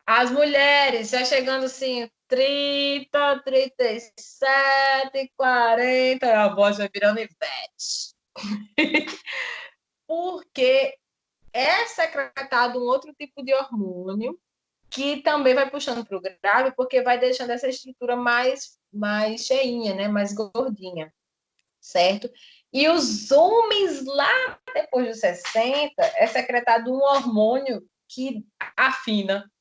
As mulheres já chegando assim, 30, 37, 40, a voz vai virando Ivete. Porque é secretado um outro tipo de hormônio que também vai puxando para o grave, porque vai deixando essa estrutura mais cheinha, né? Mais gordinha, certo? E os homens lá, depois dos 60, é secretado um hormônio que afina.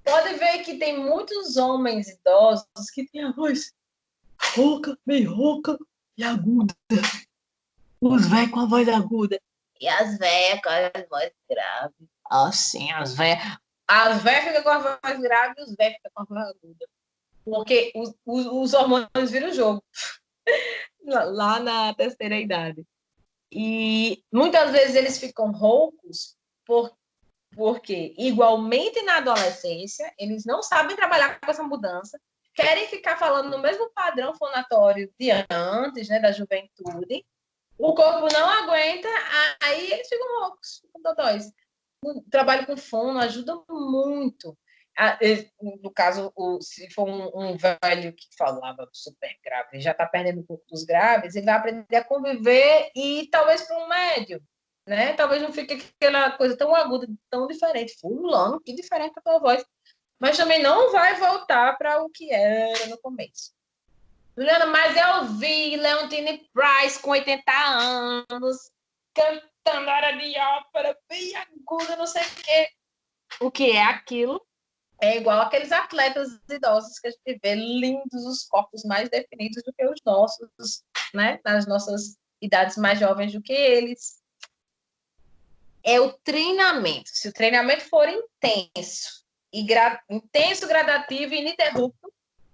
Pode ver que tem muitos homens idosos que têm a voz rouca, meio rouca e aguda. Os velhos com a voz aguda. E as velhas com a voz grave. Assim, as velhas. As velhas ficam com a voz grave e os velhos ficam com a voz aguda. Porque os hormônios viram o jogo. Lá na terceira idade. E muitas vezes eles ficam roucos porque, igualmente na adolescência, eles não sabem trabalhar com essa mudança, querem ficar falando no mesmo padrão fonatório de antes, né, da juventude. O corpo não aguenta, aí eles ficam roucos, ficam dodóis. O trabalho com fono ajuda muito. No caso, se for um velho que falava super grave, já está perdendo um pouco dos graves, ele vai aprender a conviver e talvez para um médio, né? Talvez não fique aquela coisa tão aguda, tão diferente. Fulano, que diferente a tua voz. Mas também não vai voltar para o que era no começo. Juliana, mas eu vi Leontine Price com 80 anos, cantando área de ópera, bem aguda, não sei o quê. O que é aquilo? É igual aqueles atletas idosos que a gente vê, lindos, os corpos mais definidos do que os nossos, né? Nas nossas idades mais jovens do que eles. É o treinamento. Se o treinamento for intenso, intenso, gradativo e ininterrupto,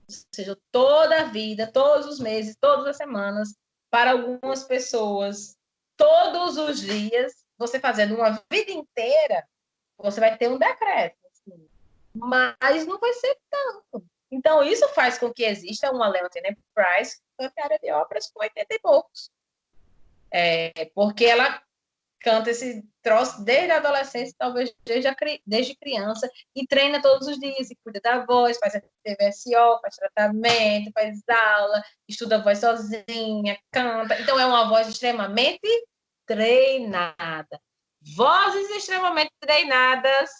ou seja, toda a vida, todos os meses, todas as semanas, para algumas pessoas, todos os dias, você fazendo uma vida inteira, você vai ter um decreto. Assim, mas não vai ser tanto. Então, isso faz com que exista uma Leontine Price cantora de óperas com 80 e poucos. Porque ela canta esse troço desde a adolescência, talvez desde criança, e treina todos os dias, e cuida da voz, faz a TVSO, faz tratamento, faz aula, estuda a voz sozinha, canta. Então, é uma voz extremamente treinada. Vozes extremamente treinadas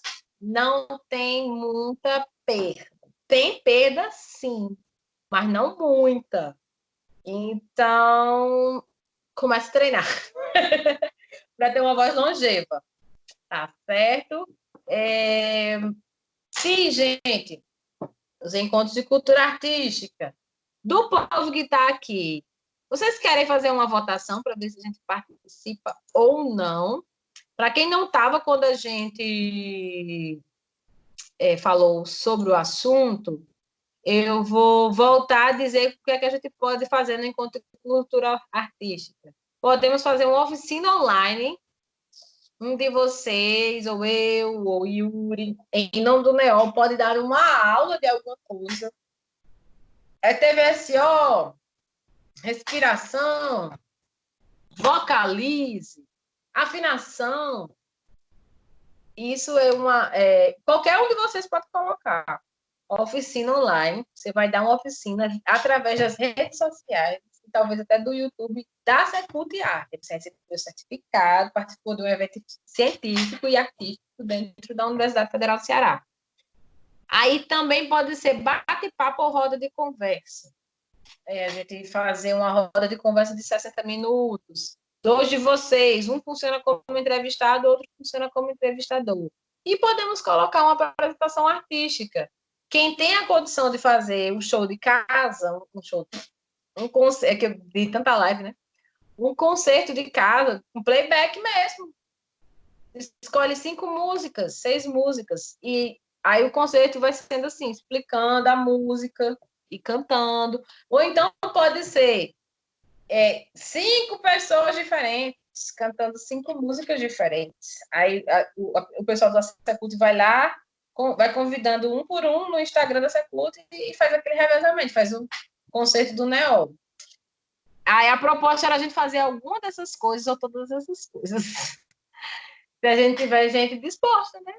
não tem muita perda. Tem perda, sim, mas não muita. Então, comece a treinar. Para ter uma voz longeva, tá certo? Sim, gente, os encontros de cultura artística do povo que está aqui. Vocês querem fazer uma votação para ver se a gente participa ou não? Para quem não estava quando a gente falou sobre o assunto, eu vou voltar a dizer o que é que a gente pode fazer no encontro de cultura artística. Podemos fazer uma oficina online, um de vocês, ou eu, ou Yuri, em nome do NEOL, pode dar uma aula de alguma coisa. TVSO, respiração, vocalize, afinação. Isso é qualquer um de vocês pode colocar. Oficina online. Você vai dar uma oficina através das redes sociais, talvez até do YouTube, da Secult Arte. Você recebeu o certificado, participou de um evento científico e artístico dentro da Universidade Federal do Ceará. Aí também pode ser bate-papo ou roda de conversa. A gente fazer uma roda de conversa de 60 minutos. 2 de vocês, um funciona como entrevistado, outro funciona como entrevistador. E podemos colocar uma apresentação artística. Quem tem a condição de fazer um show de casa, um concerto, que eu vi tanta live, né? Um concerto de casa, um playback mesmo. Escolhe 5 músicas, 6 músicas, e aí o concerto vai sendo assim, explicando a música e cantando. Ou então pode ser 5 pessoas diferentes cantando 5 músicas diferentes. Aí o pessoal da Secult vai lá, vai convidando um por um no Instagram da Secult e faz aquele revezamento, faz um concerto do NEOL. Aí a proposta era a gente fazer alguma dessas coisas ou todas essas coisas. Se a gente tiver gente disposta, né?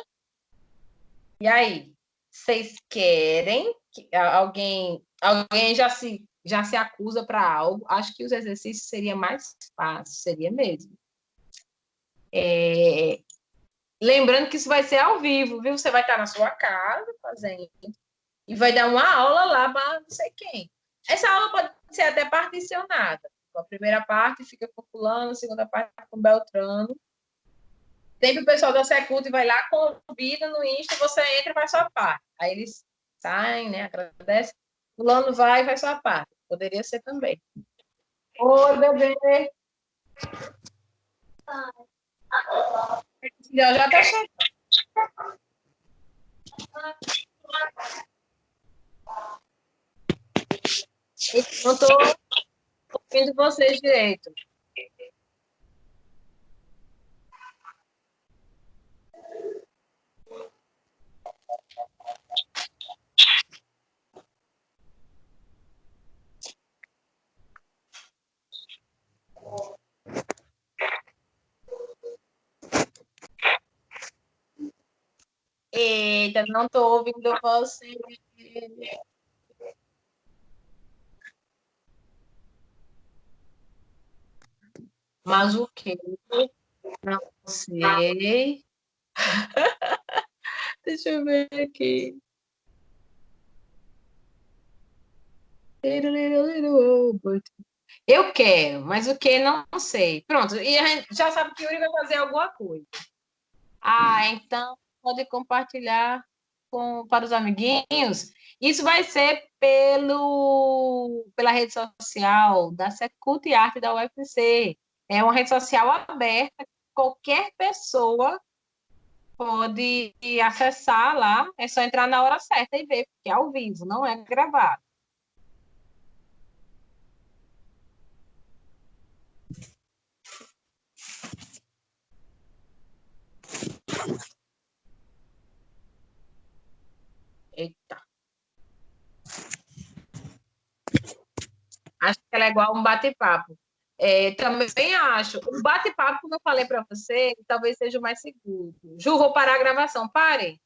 E aí, vocês querem que alguém já se acusa para algo? Acho que os exercícios seria mais fácil, seria mesmo. Lembrando que isso vai ser ao vivo, viu? Você vai estar na sua casa fazendo e vai dar uma aula lá para não sei quem. Essa aula pode ser até particionada. A primeira parte fica com fulano, a segunda parte com Beltrano. Sempre o pessoal da Secult vai lá, convida no Insta, você entra e faz sua parte. Aí eles saem, né? Agradece. Fulano vai e faz sua parte. Poderia ser também. Oi, bebê. Já tá chegando. Não estou ouvindo vocês direito. Eita, não estou ouvindo você. Mas o quê? Não sei. Deixa eu ver aqui. Eu quero, mas o que não sei. Pronto, e a gente já sabe que o Yuri vai fazer alguma coisa. Então pode compartilhar para os amiguinhos. Isso vai ser pela rede social da Secult Arte da UFC. É uma rede social aberta, qualquer pessoa pode acessar lá, é só entrar na hora certa e ver, porque é ao vivo, não é gravado. Eita. Acho que ela é igual a um bate-papo. Também acho. O bate-papo, como eu falei para você, talvez seja o mais seguro. Ju, vou parar a gravação. Pare.